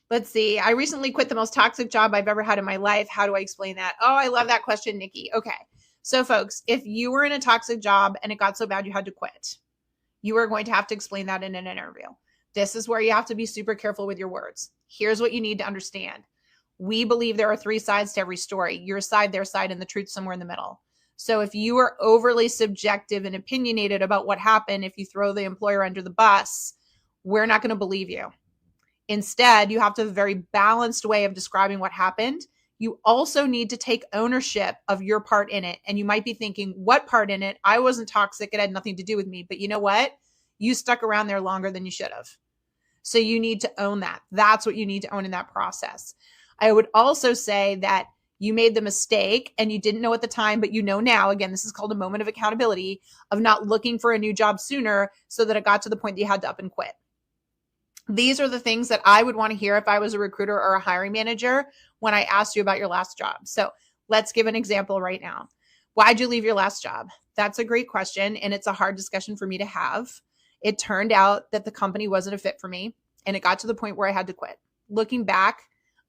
Let's see. I recently quit the most toxic job I've ever had in my life. How do I explain that? Oh, I love that question, Nikki. Okay. So, folks, if you were in a toxic job and it got so bad you had to quit, you are going to have to explain that in an interview. This is where you have to be super careful with your words. Here's what you need to understand. We believe there are three sides to every story: your side, their side, and the truth somewhere in the middle. So if you are overly subjective and opinionated about what happened, if you throw the employer under the bus, we're not going to believe you. Instead, you have to have a very balanced way of describing what happened. You also need to take ownership of your part in it. And you might be thinking, what part in it? I wasn't toxic. It had nothing to do with me. But you know what? You stuck around there longer than you should have. So you need to own that. That's what you need to own in that process. I would also say that you made the mistake and you didn't know at the time, but you know now. Again, this is called a moment of accountability, of not looking for a new job sooner so that it got to the point that you had to up and quit. These are the things that I would want to hear if I was a recruiter or a hiring manager when I asked you about your last job. So let's give an example right now. Why'd you leave your last job? That's a great question. And it's a hard discussion for me to have. It turned out that the company wasn't a fit for me. And it got to the point where I had to quit. Looking back,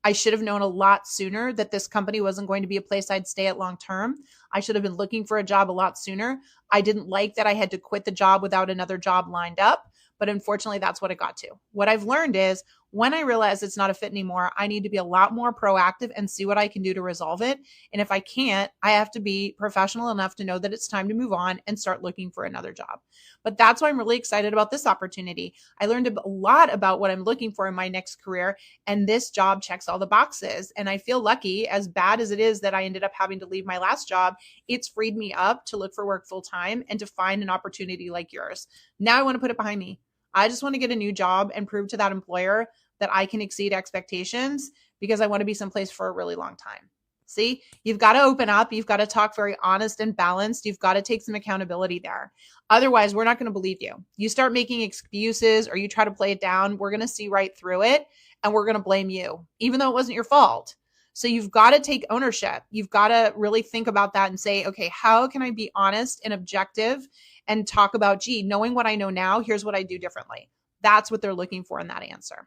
I should have known a lot sooner that this company wasn't going to be a place I'd stay at long term. I should have been looking for a job a lot sooner. I didn't like that I had to quit the job without another job lined up. But unfortunately, that's what it got to. What I've learned is when I realize it's not a fit anymore, I need to be a lot more proactive and see what I can do to resolve it. And if I can't, I have to be professional enough to know that it's time to move on and start looking for another job. But that's why I'm really excited about this opportunity. I learned a lot about what I'm looking for in my next career, and this job checks all the boxes. And I feel lucky, as bad as it is that I ended up having to leave my last job, it's freed me up to look for work full time and to find an opportunity like yours. Now I want to put it behind me. I just want to get a new job and prove to that employer that I can exceed expectations because I want to be someplace for a really long time. See, you've got to open up. You've got to talk very honest and balanced. You've got to take some accountability there. Otherwise, we're not going to believe you. You start making excuses or you try to play it down, we're going to see right through it and we're going to blame you, even though it wasn't your fault. So you've got to take ownership. You've got to really think about that and say, okay, how can I be honest and objective and talk about, gee, knowing what I know now, here's what I do differently. That's what they're looking for in that answer.